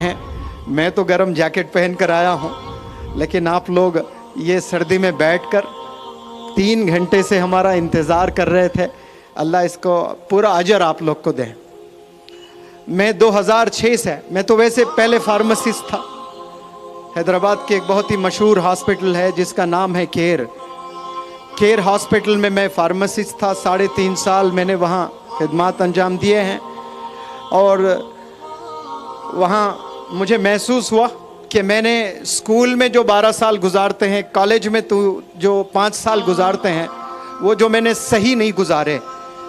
हैं। मैं तो गर्म जैकेट पहन कर आया हूँ, लेकिन आप लोग ये सर्दी में बैठकर 3 घंटे से हमारा इंतज़ार कर रहे थे। अल्लाह इसको पूरा अजर आप लोग को दे। मैं 2006 से, मैं तो वैसे पहले फार्मासिस्ट था। हैदराबाद के एक बहुत ही मशहूर हॉस्पिटल है जिसका नाम है केयर हॉस्पिटल में मैं फार्मासिस्ट था। 3.5 साल मैंने वहाँ खिदमत अंजाम दिए हैं, और वहाँ मुझे महसूस हुआ कि मैंने स्कूल में जो 12 साल गुजारते हैं, कॉलेज में तो जो 5 साल गुजारते हैं, वो जो मैंने सही नहीं गुजारे,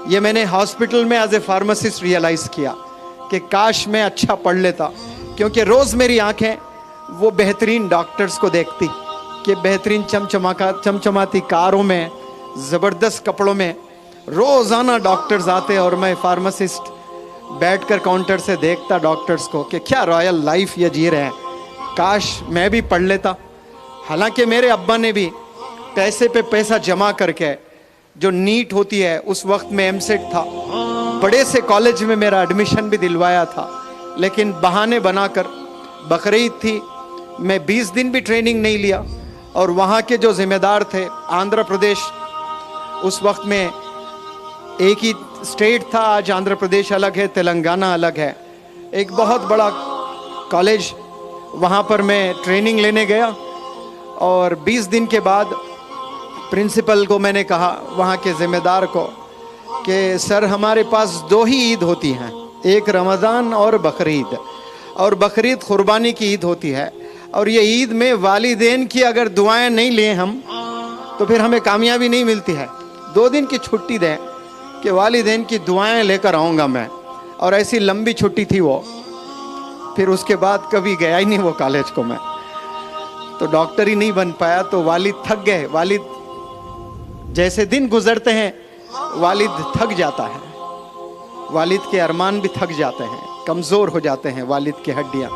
ये मैंने हॉस्पिटल में एज ए फार्मासिस्ट रियलाइज़ किया कि काश मैं अच्छा पढ़ लेता। क्योंकि रोज़ मेरी आंखें वो बेहतरीन डॉक्टर्स को देखती कि बेहतरीन चमचमाती कारों में, ज़बरदस्त कपड़ों में रोज़ाना डॉक्टर्स आते, और मैं फार्मासिस्ट बैठकर काउंटर से देखता डॉक्टर्स को कि क्या रॉयल लाइफ ये जी रहे हैं, काश मैं भी पढ़ लेता। हालांकि मेरे अब्बा ने भी पैसे पे पैसा जमा करके, जो नीट होती है उस वक्त में एमसेट था, बड़े से कॉलेज में मेरा एडमिशन भी दिलवाया था, लेकिन बहाने बनाकर, बकरीद थी, मैं 20 दिन भी ट्रेनिंग नहीं लिया। और वहाँ के जो ज़िम्मेदार थे, आंध्र प्रदेश उस वक्त में एक ही स्टेट था, आज आंध्र प्रदेश अलग है, तेलंगाना अलग है, एक बहुत बड़ा कॉलेज, वहाँ पर मैं ट्रेनिंग लेने गया। और 20 दिन के बाद प्रिंसिपल को मैंने कहा, वहाँ के ज़िम्मेदार को, कि सर हमारे पास 2 ही ईद होती हैं, एक रमज़ान और बकरीद, और बकरीद कुर्बानी की ईद होती है, और ये ईद में वालिदैन की अगर दुआएं नहीं लें हम, तो फिर हमें कामयाबी नहीं मिलती है। 2 दिन की छुट्टी दें कि वालिदैन की दुआएं लेकर आऊँगा मैं। और ऐसी लंबी छुट्टी थी वो, फिर उसके बाद कभी गया ही नहीं वो कॉलेज को मैं, तो डॉक्टर ही नहीं बन पाया। तो वालिद थक गए, वालिद जैसे दिन गुजरते हैं वालिद थक जाता है, वालिद के अरमान भी थक जाते हैं, कमज़ोर हो जाते हैं वालिद की हड्डियाँ।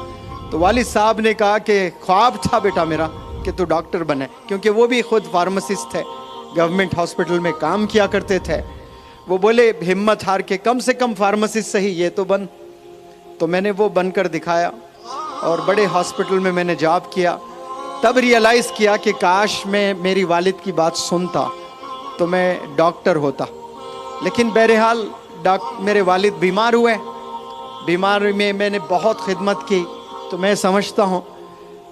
तो वालिद साहब ने कहा कि ख्वाब था बेटा मेरा कि तू डॉक्टर बने, क्योंकि वो भी खुद फार्मासिस्ट थे, गवर्नमेंट हॉस्पिटल में काम किया करते थे। वो बोले हिम्मत हार के कम से कम फार्मासिस्ट सही ये तो बन। तो मैंने वो बनकर दिखाया, और बड़े हॉस्पिटल में मैंने जॉब किया। तब रियलाइज़ किया कि काश मैं मेरी वालिद की बात सुनता तो मैं डॉक्टर होता। लेकिन बहरहाल मेरे वालिद बीमार हुए, बीमारी में मैंने बहुत खिदमत की। तो मैं समझता हूँ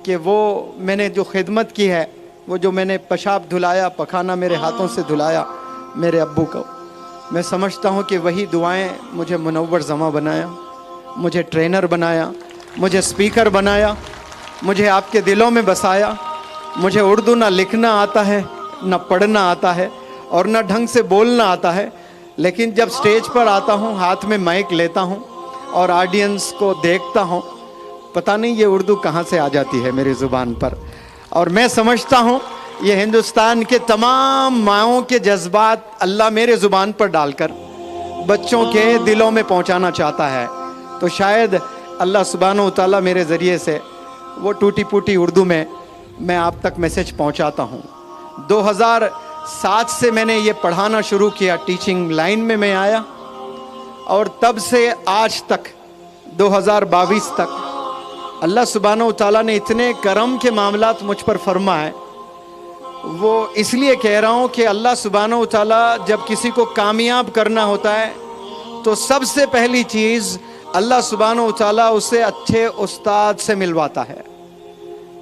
कि वो मैंने जो खिदमत की है, वो जो मैंने पेशाब धुलाया, पखाना मेरे हाथों से धुलाया मेरे अब्बू को, मैं समझता हूँ कि वही दुआएं मुझे मुनव्वर ज़मा बनाया, मुझे ट्रेनर बनाया, मुझे स्पीकर बनाया, मुझे आपके दिलों में बसाया। मुझे उर्दू ना लिखना आता है, ना पढ़ना आता है, और ना ढंग से बोलना आता है, लेकिन जब स्टेज पर आता हूँ, हाथ में माइक लेता हूँ और ऑडियंस को देखता हूँ, पता नहीं ये उर्दू कहाँ से आ जाती है मेरी ज़ुबान पर। और मैं समझता हूँ ये हिंदुस्तान के तमाम माओं के जज्बात अल्लाह मेरे ज़ुबान पर डालकर बच्चों के दिलों में पहुँचाना चाहता है। तो शायद अल्लाह सुब्हानहू तआला मेरे ज़रिए से वो टूटी फूटी उर्दू में मैं आप तक मैसेज पहुँचाता हूँ। 2007 से मैंने ये पढ़ाना शुरू किया, टीचिंग लाइन में मैं आया, और तब से आज तक 2022 तक अल्लाह सुब्हानहू तआला ने इतने करम के मामलात मुझ पर फरमाए। वो इसलिए कह रहा हूँ कि अल्लाह सुब्हानहू तआला जब किसी को कामयाब करना होता है, तो सबसे पहली चीज़ अल्लाह सुब्हानहू तआला उसे अच्छे उस्ताद से मिलवाता है।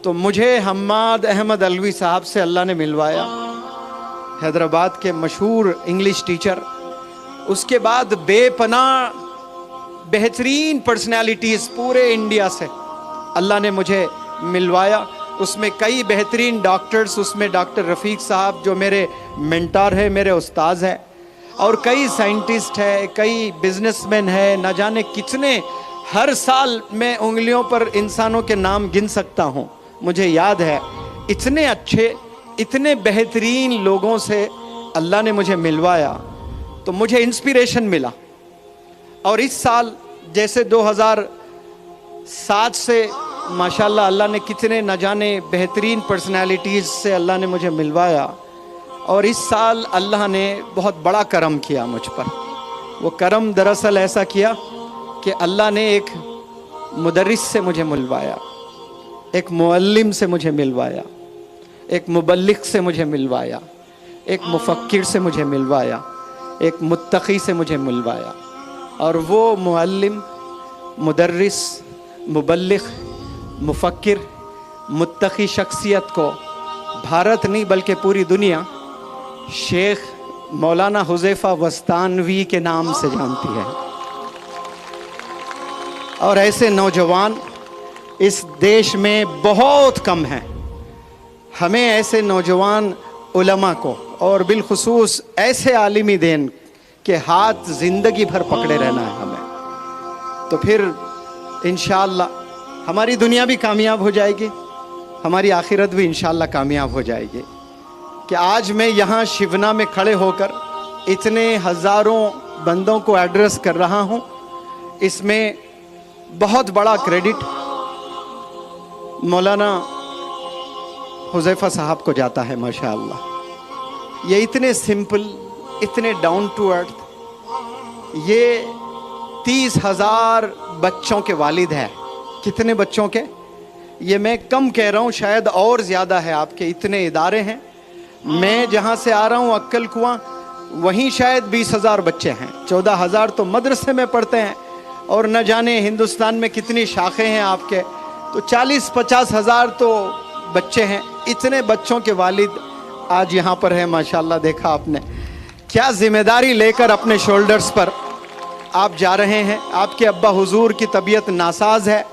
तो मुझे हम्माद अहमद अलवी साहब से अल्लाह ने मिलवाया, हैदराबाद के मशहूर इंग्लिश टीचर। उसके बाद बेपनाह बेहतरीन पर्सनैलिटीज़ पूरे इंडिया से अल्लाह ने मुझे मिलवाया। उसमें कई बेहतरीन डॉक्टर्स, उसमें डॉक्टर रफ़ीक साहब जो मेरे मेंटर है, मेरे उस्ताद हैं, और कई साइंटिस्ट है, कई बिजनेसमैन है, न जाने कितने। हर साल मैं उंगलियों पर इंसानों के नाम गिन सकता हूँ, मुझे याद है। इतने अच्छे, इतने बेहतरीन लोगों से अल्लाह ने मुझे मिलवाया, तो मुझे इंस्पिरेशन मिला। और इस साल जैसे 2007 से माशाल्लाह अल्लाह ने कितने न जाने बेहतरीन पर्सनालिटीज़ से अल्लाह ने मुझे मिलवाया, और इस साल अल्लाह ने बहुत बड़ा करम किया मुझ पर। वो करम दरअसल ऐसा किया कि अल्लाह ने एक मुदर्रिस से मुझे मिलवाया, एक मुअल्लिम से मुझे मिलवाया, एक मुबल्लिग से मुझे मिलवाया, एक मुफक्किर से मुझे मिलवाया, एक मुत्तकी से मुझे मिलवाया। और वो मुअल्लिम, मुदर्रिस, मुबल्लिग, मुफक्किर, मुत्तकी शख्सियत को भारत नहीं बल्कि पूरी दुनिया शेख मौलाना हुज़ैफ़ा वस्तानवी के नाम से जानती है। और ऐसे नौजवान इस देश में बहुत कम हैं। हमें ऐसे नौजवान उलमा को और बिलखुसूस ऐसे आलिमी दीन के हाथ ज़िंदगी भर पकड़े रहना है हमें। तो फिर इंशाअल्लाह हमारी दुनिया भी कामयाब हो जाएगी, हमारी आखिरत भी इंशाअल्लाह कामयाब हो जाएगी। कि आज मैं यहाँ शिवना में खड़े होकर इतने हज़ारों बंदों को एड्रेस कर रहा हूँ, इसमें बहुत बड़ा क्रेडिट मौलाना हुज़ैफ़ा साहब को जाता है। माशाअल्लाह ये इतने सिंपल, इतने डाउन टू अर्थ, ये 30,000 बच्चों के वालिद हैं। कितने बच्चों के? ये मैं कम कह रहा हूँ, शायद और ज़्यादा है। आपके इतने इदारे हैं। मैं जहाँ से आ रहा हूँ अक्कल कुआं, वहीं शायद 20,000 बच्चे हैं। 14,000 तो मदरसे में पढ़ते हैं और न जाने हिंदुस्तान में कितनी शाखें हैं आपके, तो 40-50 हज़ार तो बच्चे हैं। इतने बच्चों के वालिद आज यहाँ पर है। माशाल्लाह, देखा आपने क्या जिम्मेदारी लेकर अपने शोल्डर्स पर आप जा रहे हैं। आपके अब्बा हुजूर की तबीयत नासाज है,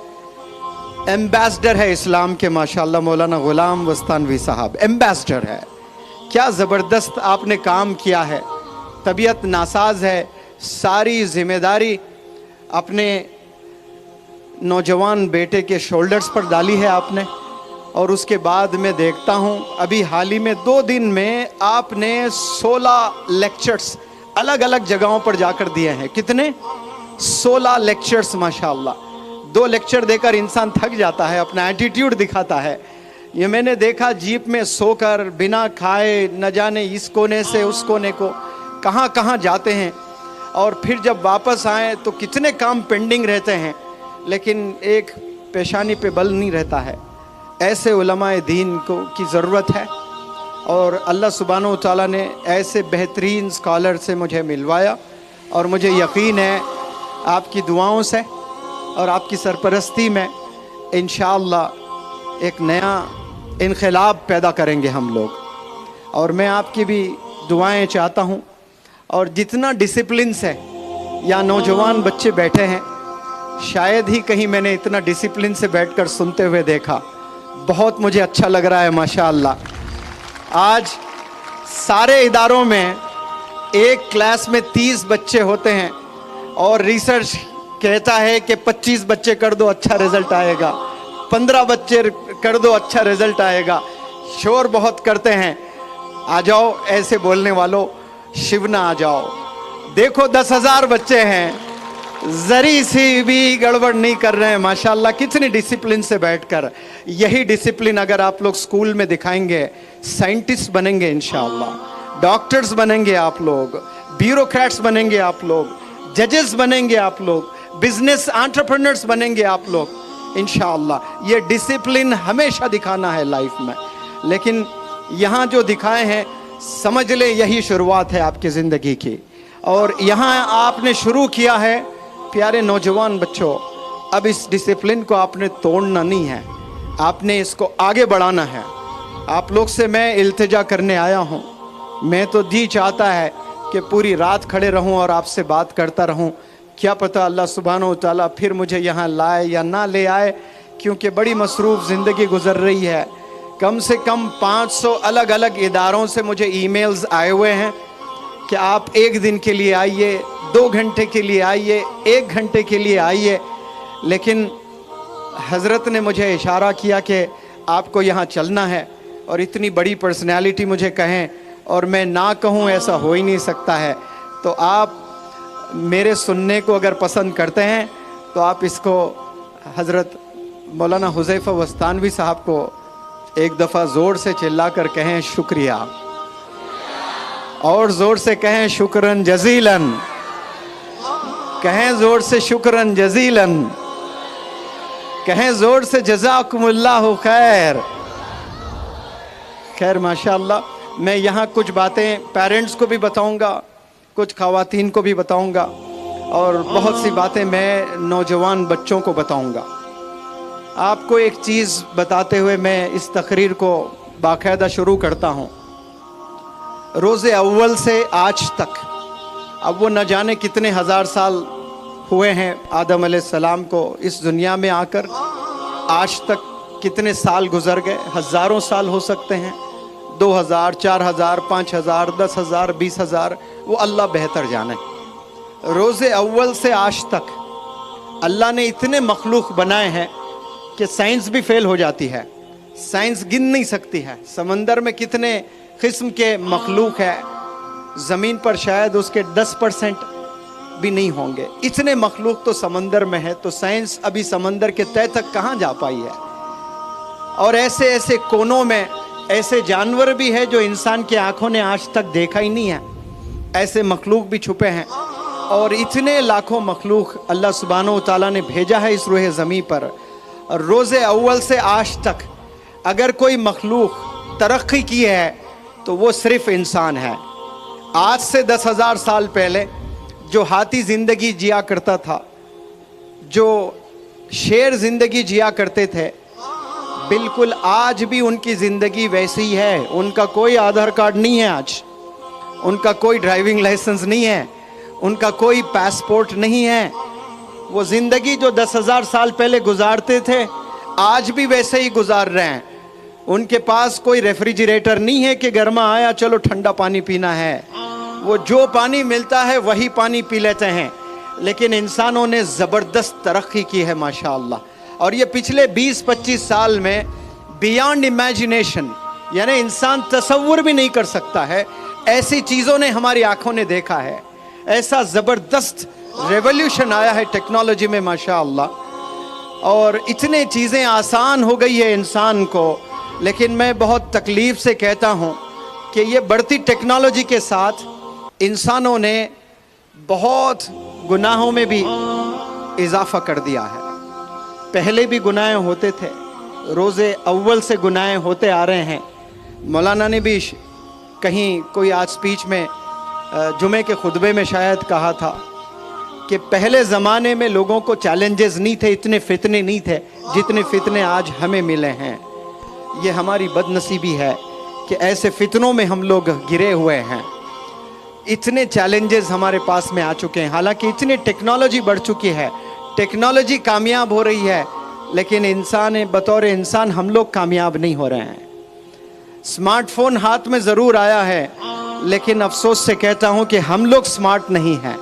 एम्बेसडर है इस्लाम के माशाल्लाह मौलाना गुलाम वस्तानवी साहब, एम्बेसडर है। क्या ज़बरदस्त आपने काम किया है। तबीयत नासाज है, सारी जिम्मेदारी अपने नौजवान बेटे के शोल्डर्स पर डाली है आपने। और उसके बाद मैं देखता हूँ अभी हाल ही में 2 दिन में आपने 16 लेक्चर्स अलग अलग जगहों पर जाकर दिए हैं। कितने? 16 लेक्चर्स माशाल्लाह। 2 लेक्चर देकर इंसान थक जाता है, अपना एटीट्यूड दिखाता है। ये मैंने देखा जीप में सोकर बिना खाए न जाने इस कोने से उस कोने को कहाँ कहाँ जाते हैं, और फिर जब वापस आए तो कितने काम पेंडिंग रहते हैं, लेकिन एक पेशानी पे बल नहीं रहता है। ऐसे उलमाए दीन को की ज़रूरत है। और अल्लाह सुब्हानहू तआला ने ऐसे बेहतरीन स्कॉलर से मुझे मिलवाया, और मुझे यकीन है आपकी दुआओं से और आपकी सरपरस्ती में इंशाअल्लाह एक नया इनक़लाब पैदा करेंगे हम लोग। और मैं आपकी भी दुआएं चाहता हूँ। और जितना डिसिप्लिन से या नौजवान बच्चे बैठे हैं, शायद ही कहीं मैंने इतना डिसिप्लिन से बैठकर सुनते हुए देखा। बहुत मुझे अच्छा लग रहा है माशाअल्लाह। आज सारे इदारों में एक क्लास में 30 बच्चे होते हैं, और रिसर्च कहता है कि 25 बच्चे कर दो अच्छा रिजल्ट आएगा, 15 बच्चे कर दो अच्छा रिजल्ट आएगा। शोर बहुत करते हैं। आ जाओ ऐसे बोलने वालों, शिवना आ जाओ। देखो 10,000 बच्चे हैं, जरी सी भी गड़बड़ नहीं कर रहे हैं माशाल्लाह। कितनी डिसिप्लिन से बैठकर, यही डिसिप्लिन अगर आप लोग स्कूल में दिखाएंगे, साइंटिस्ट बनेंगे इंशाअल्लाह, डॉक्टर्स बनेंगे आप लोग, ब्यूरोक्रेट्स बनेंगे आप लोग, जजेस बनेंगे आप लोग, बिजनेस एंटरप्रेन्योर्स बनेंगे आप लोग इंशाअल्लाह। ये डिसिप्लिन हमेशा दिखाना है लाइफ में। लेकिन यहाँ जो दिखाए हैं, समझ ले यही शुरुआत है आपकी ज़िंदगी की। और यहाँ आपने शुरू किया है प्यारे नौजवान बच्चों। अब इस डिसिप्लिन को आपने तोड़ना नहीं है, आपने इसको आगे बढ़ाना है। आप लोग से मैं इल्तिजा करने आया हूँ। मैं तो जी चाहता है कि पूरी रात खड़े रहूँ और आपसे बात करता रहूँ। क्या पता अल्लाह सुब्हानहू तआला फिर मुझे यहाँ लाए या ना ले आए, क्योंकि बड़ी मसरूफ़ ज़िंदगी गुजर रही है। कम से कम 500 अलग अलग इदारों से मुझे ईमेल्स आए हुए हैं कि आप 1 दिन के लिए आइए, 2 घंटे के लिए आइए, 1 घंटे के लिए आइए। लेकिन हज़रत ने मुझे इशारा किया कि आपको यहाँ चलना है, और इतनी बड़ी पर्सनैलिटी मुझे कहें और मैं ना कहूँ, ऐसा हो ही नहीं सकता है। तो आप मेरे सुनने को अगर पसंद करते हैं तो आप इसको हज़रत मौलाना हुज़ैफ़ा वस्तानवी साहब को एक दफ़ा ज़ोर से चिल्ला कर कहें शुक्रिया, और ज़ोर से कहें शुक्रन जज़ीलन, कहें ज़ोर से शुक्रन जज़ीलन। کہیں زور سے جزاکم اللہ خیر. خیر ماشاءاللہ میں یہاں کچھ باتیں پیرنٹس کو بھی بتاؤں گا, کچھ خواتین کو بھی بتاؤں گا, اور بہت سی باتیں میں نوجوان بچوں کو بتاؤں گا. آپ کو ایک چیز بتاتے ہوئے میں اس تقریر کو باقاعدہ شروع کرتا ہوں. روز اول سے آج تک, اب وہ نہ جانے کتنے ہزار سال ہوئے ہیں آدم علیہ السلام کو اس دنیا میں آ کر, آج تک کتنے سال گزر گئے, ہزاروں سال ہو سکتے ہیں, 2000 4000 5000 10,000 20,000, وہ اللہ بہتر جانے. روز اول سے آج تک اللہ نے اتنے مخلوق بنائے ہیں کہ سائنس بھی فیل ہو جاتی ہے, سائنس گن نہیں سکتی ہے. سمندر میں کتنے قسم کے مخلوق ہے, زمین پر شاید اس کے 10% بھی نہیں ہوں گے. اتنے مخلوق تو سمندر میں ہے, تو سائنس ابھی سمندر کے تہہ تک کہاں جا پائی ہے. اور ایسے ایسے کونوں میں ایسے جانور بھی ہے جو انسان کی آنکھوں نے آج تک دیکھا ہی نہیں ہے, ایسے مخلوق بھی چھپے ہیں. اور اتنے لاکھوں مخلوق اللہ سبحانہ و تعالیٰ نے بھیجا ہے اس روح زمین پر. اور روز اول سے آج تک اگر کوئی مخلوق ترقی کی ہے تو وہ صرف انسان ہے. آج سے 10,000 سال پہلے جو ہاتھی زندگی جیا کرتا تھا, جو شیر زندگی جیا کرتے تھے, بالکل آج بھی ان کی زندگی ویسی ہی ہے. ان کا کوئی آدھار کارڈ نہیں ہے, آج ان کا کوئی ڈرائیونگ لائسنس نہیں ہے, ان کا کوئی پاسپورٹ نہیں ہے. وہ زندگی جو 10,000 سال پہلے گزارتے تھے آج بھی ویسے ہی گزار رہے ہیں. ان کے پاس کوئی ریفریجریٹر نہیں ہے کہ گرما آیا چلو ٹھنڈا پانی پینا ہے. وہ جو پانی ملتا ہے وہی پانی پی لیتے ہیں. لیکن انسانوں نے زبردست ترقی کی ہے ماشاءاللہ. اور یہ پچھلے 20-25 سال میں بیانڈ امیجنیشن, یعنی انسان تصور بھی نہیں کر سکتا ہے, ایسی چیزوں نے ہماری آنکھوں نے دیکھا ہے. ایسا زبردست ریولیوشن آیا ہے ٹیکنالوجی میں ماشاءاللہ. اور اتنے چیزیں آسان ہو گئی ہے انسان کو. لیکن میں بہت تکلیف سے کہتا ہوں کہ یہ بڑھتی ٹیکنالوجی کے ساتھ انسانوں نے بہت گناہوں میں بھی اضافہ کر دیا ہے. پہلے بھی گناہ ہوتے تھے, روز اول سے گناہ ہوتے آ رہے ہیں. مولانا نے بھی کہیں کوئی آج سپیچ میں جمعے کے خطبے میں شاید کہا تھا کہ پہلے زمانے میں لوگوں کو چیلنجز نہیں تھے, اتنے فتنے نہیں تھے جتنے فتنے آج ہمیں ملے ہیں. یہ ہماری بد نصیبی ہے کہ ایسے فتنوں میں ہم لوگ گرے ہوئے ہیں. اتنے چیلنجز ہمارے پاس میں آ چکے ہیں, حالانکہ اتنی ٹیکنالوجی بڑھ چکی ہے, ٹیکنالوجی کامیاب ہو رہی ہے, لیکن انسان بطور انسان ہم لوگ کامیاب نہیں ہو رہے ہیں. سمارٹ فون ہاتھ میں ضرور آیا ہے, لیکن افسوس سے کہتا ہوں کہ ہم لوگ سمارٹ نہیں ہیں.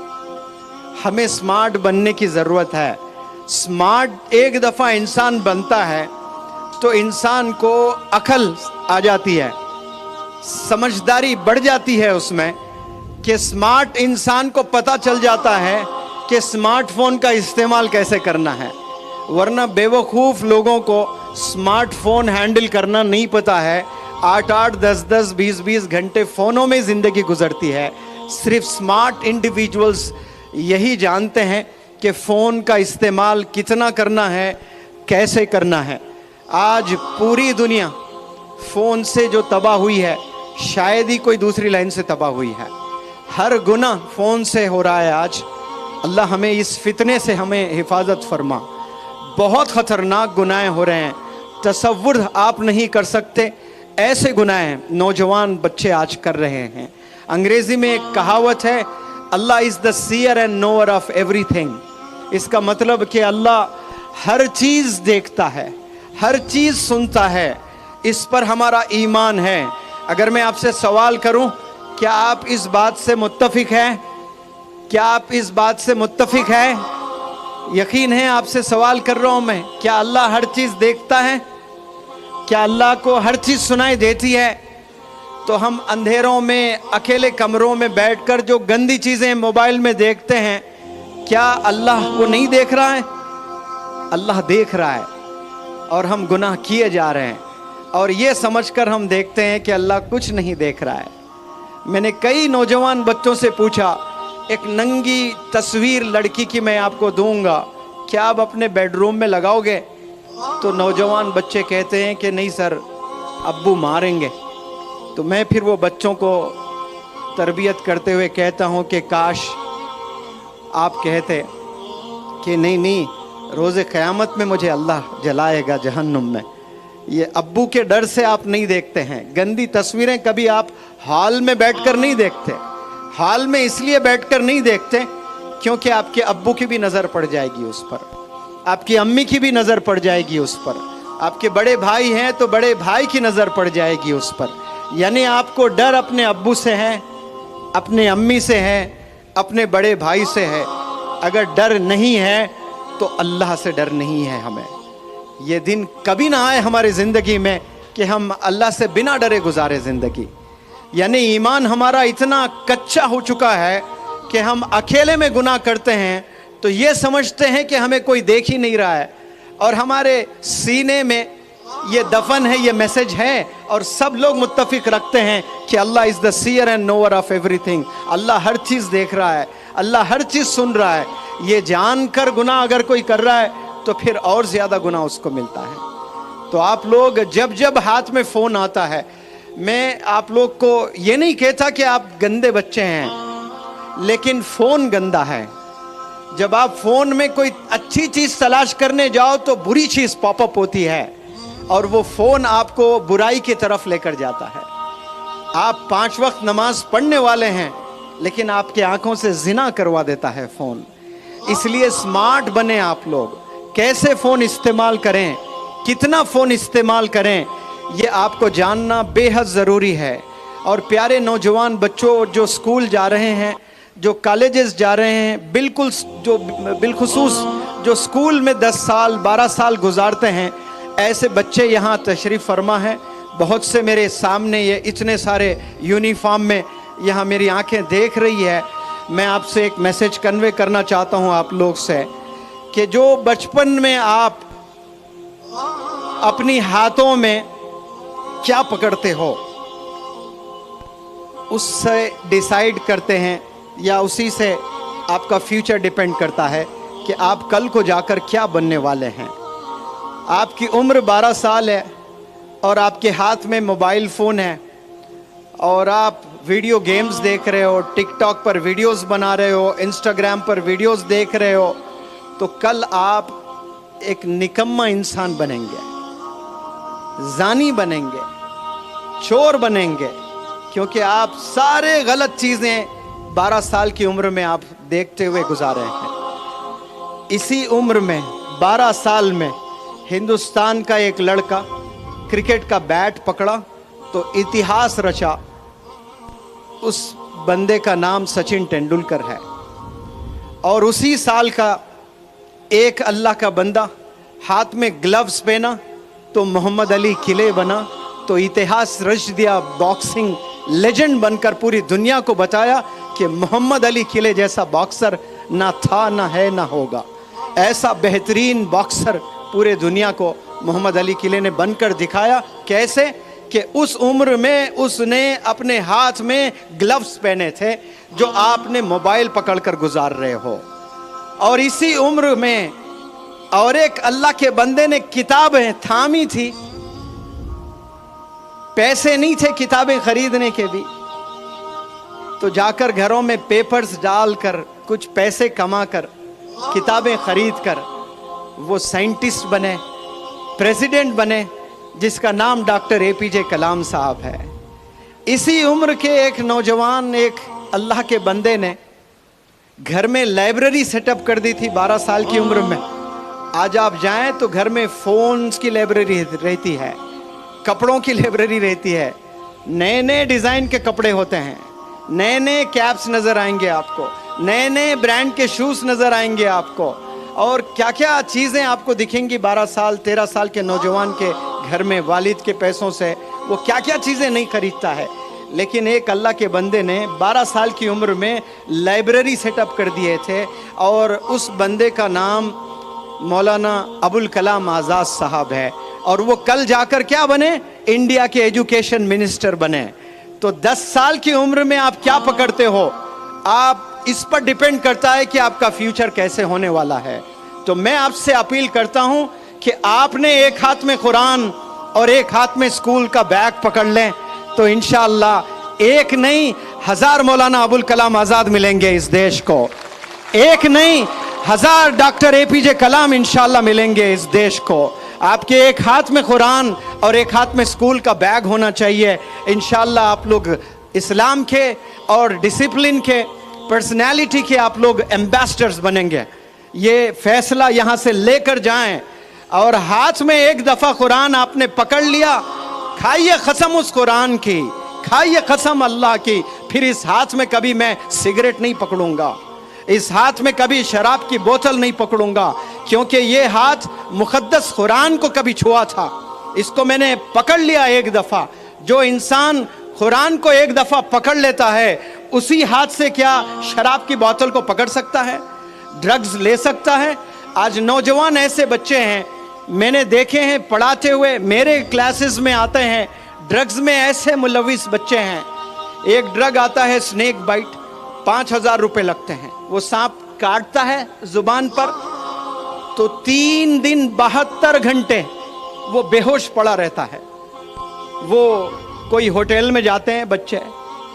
ہمیں سمارٹ بننے کی ضرورت ہے. سمارٹ ایک دفعہ انسان بنتا ہے تو انسان کو عقل آ جاتی ہے, سمجھداری بڑھ جاتی ہے اس میں, کہ سمارٹ انسان کو پتہ چل جاتا ہے کہ سمارٹ فون کا استعمال کیسے کرنا ہے. ورنہ بے وقوف لوگوں کو سمارٹ فون ہینڈل کرنا نہیں پتا ہے. 8-8 10-10 20-20 گھنٹے فونوں میں زندگی گزرتی ہے. صرف سمارٹ انڈیویجولز یہی جانتے ہیں کہ فون کا استعمال کتنا کرنا ہے, کیسے کرنا ہے. آج پوری دنیا فون سے جو تباہ ہوئی ہے شاید ہی کوئی دوسری لائن سے تباہ ہوئی ہے. ہر گناہ فون سے ہو رہا ہے آج. اللہ ہمیں اس فتنے سے ہمیں حفاظت فرما. بہت خطرناک گناہ ہو رہے ہیں, تصور آپ نہیں کر سکتے. ایسے گناہ نوجوان بچے آج کر رہے ہیں. انگریزی میں ایک کہاوت ہے, Allah is the seer and knower of everything. اس کا مطلب کہ اللہ ہر چیز دیکھتا ہے, ہر چیز سنتا ہے. اس پر ہمارا ایمان ہے. اگر میں آپ سے سوال کروں, کیا آپ اس بات سے متفق ہیں؟ کیا آپ اس بات سے متفق ہیں؟ یقین ہے آپ سے سوال کر رہا ہوں میں, کیا اللہ ہر چیز دیکھتا ہے؟ کیا اللہ کو ہر چیز سنائی دیتی ہے؟ تو ہم اندھیروں میں اکیلے کمروں میں بیٹھ کر جو گندی چیزیں موبائل میں دیکھتے ہیں, کیا اللہ وہ نہیں دیکھ رہا ہے؟ اللہ دیکھ رہا ہے, اور ہم گناہ کیے جا رہے ہیں, اور یہ سمجھ کر ہم دیکھتے ہیں کہ اللہ کچھ نہیں دیکھ رہا ہے. میں نے کئی نوجوان بچوں سے پوچھا, ایک ننگی تصویر لڑکی کی میں آپ کو دوں گا, کیا آپ اپنے بیڈ روم میں لگاؤ گے؟ तो नौजवान बच्चे कहते हैं कि नहीं सर, अब्बू मारेंगे। तो मैं फिर वो बच्चों को तरबियत करते हुए कहता हूँ कि काश आप कहते कि नहीं नहीं, रोज़े क़यामत में मुझे अल्लाह जलाएगा जहन्नुम में। ये अब्बू के डर से आप नहीं देखते हैं। गंदी तस्वीरें कभी आप हॉल में बैठकर नहीं देखते। हॉल में इसलिए बैठकर नहीं देखते क्योंकि आपके अब्बू की भी नज़र पड़ जाएगी उस पर, आपकी अम्मी की भी नज़र पड़ जाएगी उस पर, आपके बड़े भाई हैं तो बड़े भाई की नज़र पड़ जाएगी उस पर। यानी आपको डर अपने अब्बू से है, अपने अम्मी से है, अपने बड़े भाई से है। अगर डर नहीं है तो अल्लाह से डर नहीं है हमें। ये दिन कभी ना आए हमारी ज़िंदगी में कि हम अल्लाह से बिना डरे गुजारे ज़िंदगी। यानी ईमान हमारा इतना कच्चा हो चुका है कि हम अकेले में गुनाह करते हैं तो ये समझते हैं कि हमें कोई देख ही नहीं रहा है, और हमारे सीने में ये दफन है, ये मैसेज है, और सब लोग मुत्तफिक रखते हैं कि Allah is the seer and knower of everything. Allah हर चीज़ देख रहा है, अल्लाह हर चीज़ सुन रहा है। ये जानकर गुनाह अगर कोई कर रहा है तो फिर और ज़्यादा गुनाह उसको मिलता है। तो आप लोग जब जब हाथ में फ़ोन आता है, मैं आप लोग को ये नहीं कहता कि आप गंदे बच्चे हैं, लेकिन फ़ोन गंदा है। जब आप फ़ोन में कोई अच्छी चीज़ तलाश करने जाओ तो बुरी चीज़ पॉपअप होती है, और वो फ़ोन आपको बुराई की तरफ लेकर जाता है। आप 5 वक्त नमाज पढ़ने वाले हैं, लेकिन आपके आंखों से जिना करवा देता है फ़ोन। इसलिए स्मार्ट बने आप लोग। कैसे फ़ोन इस्तेमाल करें, कितना फ़ोन इस्तेमाल करें, ये आपको जानना बेहद ज़रूरी है। और प्यारे नौजवान बच्चों जो स्कूल जा रहे हैं, जो कॉलेजेस जा रहे हैं, बिलखुसूस जो स्कूल में 10 साल 12 साल गुजारते हैं, ऐसे बच्चे यहाँ तशरीफ़ फरमा हैं। बहुत से मेरे सामने ये इतने सारे यूनिफॉर्म में यहाँ मेरी आंखें देख रही है। मैं आपसे एक मैसेज कन्वे करना चाहता हूँ आप लोग से कि जो बचपन में आप अपनी हाथों में क्या पकड़ते हो उससे डिसाइड करते हैं, या उसी से आपका फ्यूचर डिपेंड करता है कि आप कल को जाकर क्या बनने वाले हैं। आपकी उम्र 12 साल है और आपके हाथ में मोबाइल फ़ोन है, और आप वीडियो गेम्स देख रहे हो, टिकटॉक पर वीडियोस बना रहे हो, इंस्टाग्राम पर वीडियोस देख रहे हो, तो कल आप एक निकम्मा इंसान बनेंगे, जानी बनेंगे, चोर बनेंगे, क्योंकि आप सारे गलत चीज़ें 12 साल की उम्र में आप देखते हुए गुजारे हैं। इसी उम्र में 12 साल में हिंदुस्तान का एक लड़का क्रिकेट का बैट पकड़ा तो इतिहास रचा। उस बंदे का नाम सचिन तेंदुलकर है। और उसी साल का एक अल्लाह का बंदा हाथ में ग्लव्स पहना तो मोहम्मद अली किले बना, तो इतिहास रच दिया। बॉक्सिंग लेजेंड बनकर पूरी दुनिया को बताया कि मोहम्मद अली किले जैसा बॉक्सर ना था, ना है, ना होगा। ऐसा बेहतरीन बॉक्सर पूरे दुनिया को मोहम्मद अली किले ने बनकर दिखाया। कैसे कि उस उम्र में उसने अपने हाथ में ग्लव्स पहने थे जो आपने मोबाइल पकड़कर गुजार रहे हो। और इसी उम्र में और एक अल्लाह के बंदे ने किताबें थामी थी, पैसे नहीं थे किताबें खरीदने के भी, तो जाकर घरों में पेपर्स डालकर कुछ पैसे कमाकर किताबें खरीद कर वो साइंटिस्ट बने, प्रेसिडेंट बने, जिसका नाम डॉक्टर APJ कलाम साहब है। इसी उम्र के एक नौजवान, एक अल्लाह के बंदे ने घर में लाइब्रेरी सेटअप कर दी थी 12 साल की उम्र में। आज आप जाएं तो घर में फ़ोन्स की लाइब्रेरी रहती है, कपड़ों की लाइब्रेरी रहती है, नए नए डिज़ाइन के कपड़े होते हैं, नए नए कैप्स नज़र आएंगे आपको, नए नए ब्रांड के शूज़ नज़र आएंगे आपको, और क्या क्या चीज़ें आपको दिखेंगी 12 साल 13 साल के नौजवान के घर में। वालिद के पैसों से वो क्या क्या चीज़ें नहीं खरीदता है, लेकिन एक अल्लाह के बंदे ने 12 साल की उम्र में लाइब्रेरी सेटअप कर दिए थे। और उस बंदे का नाम मौलाना अबुल कलाम आज़ाद साहब है, और वो कल जाकर क्या बने, इंडिया के एजुकेशन मिनिस्टर बने। तो 10 साल की उम्र में आप क्या पकड़ते हो, आप इस पर डिपेंड करता है कि आपका फ्यूचर कैसे होने वाला है। तो मैं आपसे अपील करता हूं कि आपने एक हाथ में कुरान और एक हाथ में स्कूल का बैग पकड़ लें तो इंशाअल्लाह एक नहीं 1000 मौलाना अबुल कलाम आज़ाद मिलेंगे इस देश को, एक नहीं 1000 डॉक्टर APJ कलाम इंशाअल्लाह मिलेंगे इस देश को। आपके एक हाथ में कुरान और एक हाथ में स्कूल का बैग होना चाहिए। इंशाअल्लाह आप लोग इस्लाम के और डिसिप्लिन के, पर्सनैलिटी के आप लोग एम्बेसडर्स बनेंगे। ये फैसला यहाँ से लेकर जाएं और हाथ में एक दफ़ा कुरान आपने पकड़ लिया, खाइए कसम उस कुरान की, खाइए कसम अल्लाह की, फिर इस हाथ में कभी मैं सिगरेट नहीं पकड़ूंगा, इस हाथ में कभी शराब की बोतल नहीं पकड़ूंगा, क्योंकि ये हाथ मुक़द्दस कुरान को कभी छुआ था, इसको मैंने पकड़ लिया एक दफ़ा। जो इंसान कुरान को एक दफ़ा पकड़ लेता है उसी हाथ से क्या शराब की बोतल को पकड़ सकता है, ड्रग्स ले सकता है? आज नौजवान ऐसे बच्चे हैं मैंने देखे हैं पढ़ाते हुए, मेरे क्लासेस में आते हैं, ड्रग्स में ऐसे मुलविस बच्चे हैं। एक ड्रग आता है स्नेक बाइट, 5000 रुपये लगते हैं। वो सांप काटता है जुबान पर तो 3 दिन 72 घंटे वो बेहोश पड़ा रहता है। वो कोई होटल में जाते हैं बच्चे,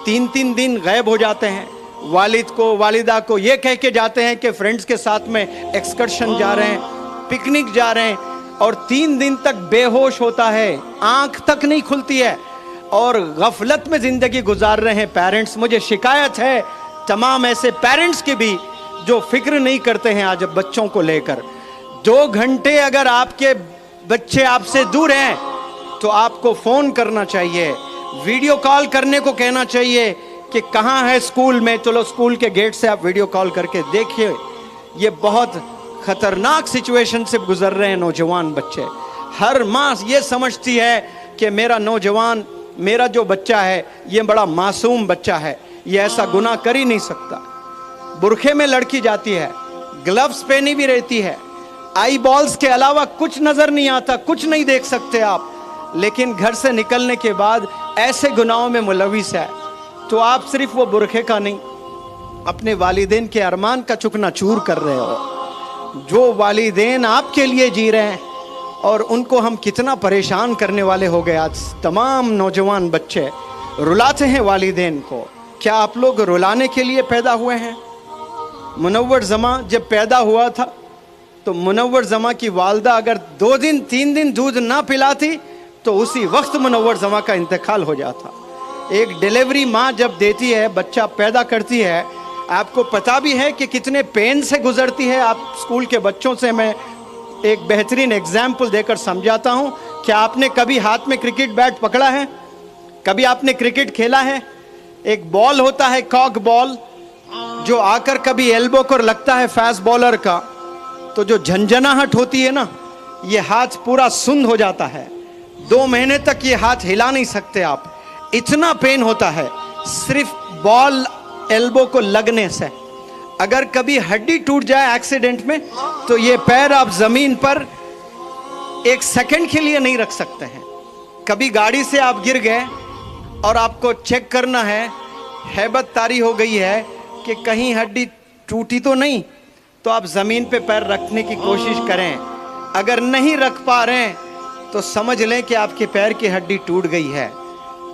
3-3 दिन गायब हो जाते हैं। वालिद को वालिदा को ये कह के जाते हैं कि फ्रेंड्स के साथ में एक्सकर्शन जा रहे हैं, पिकनिक जा रहे हैं, और 3 दिन तक बेहोश होता है, आंख तक नहीं खुलती है और गफलत में ज़िंदगी गुजार रहे हैं पेरेंट्स। मुझे शिकायत है तमाम ऐसे पेरेंट्स की भी जो फिक्र नहीं करते हैं आज बच्चों को लेकर। 2 घंटे अगर आपके बच्चे आपसे दूर हैं तो आपको फ़ोन करना चाहिए, वीडियो कॉल करने को कहना चाहिए कि कहाँ है स्कूल में, चलो स्कूल के गेट से आप वीडियो कॉल करके देखिए। ये बहुत ख़तरनाक सिचुएशन से गुजर रहे हैं नौजवान बच्चे। हर माँ ये समझती है कि मेरा नौजवान, मेरा जो बच्चा है ये बड़ा मासूम बच्चा है, ये ऐसा गुनाह कर ही नहीं सकता। बुरखे में लड़की जाती है, ग्लव्स पहनी भी रहती है, आई बॉल्स के अलावा कुछ नज़र नहीं आता, कुछ नहीं देख सकते आप, लेकिन घर से निकलने के बाद ऐसे गुनाहों में मुलविस है। तो आप सिर्फ वो बुरखे का नहीं, अपने वालिदैन के अरमान का चुकना चूर कर रहे हो। जो वालिदैन आपके लिए जी रहे हैं और उनको हम कितना परेशान करने वाले हो गए। आज तमाम नौजवान बच्चे रुलाते हैं वालिदैन को। क्या आप लोग रुलाने के लिए पैदा हुए हैं? मुनव्वर जमा जब पैदा हुआ था तो मुनव्वर जमा की वालदा अगर 2 दिन 3 दिन दूध ना पिलाती तो उसी वक्त मुनव्वर जमा का इंतकाल हो जाता। एक डिलीवरी माँ जब देती है, बच्चा पैदा करती है, आपको पता भी है कि कितने पेन से गुजरती है। आप स्कूल के बच्चों से मैं एक बेहतरीन एग्जाम्पल देकर समझाता हूँ। क्या आपने कभी हाथ में क्रिकेट बैट पकड़ा है? कभी आपने क्रिकेट खेला है? एक बॉल होता है कॉक बॉल, जो आकर कभी एल्बो को लगता है फास्ट बॉलर का, तो जो झंझनाहट होती है ना, ये हाथ पूरा सुन्न हो जाता है। 2 महीने तक ये हाथ हिला नहीं सकते आप, इतना पेन होता है सिर्फ बॉल एल्बो को लगने से। अगर कभी हड्डी टूट जाए एक्सीडेंट में तो ये पैर आप ज़मीन पर 1 सेकंड के लिए नहीं रख सकते हैं। कभी गाड़ी से आप गिर गए और आपको चेक करना है, हैबत तारी हो गई है कि कहीं हड्डी टूटी तो नहीं, तो आप ज़मीन पे पैर रखने की कोशिश करें। अगर नहीं रख पा रहे हैं तो समझ लें कि आपके पैर की हड्डी टूट गई है।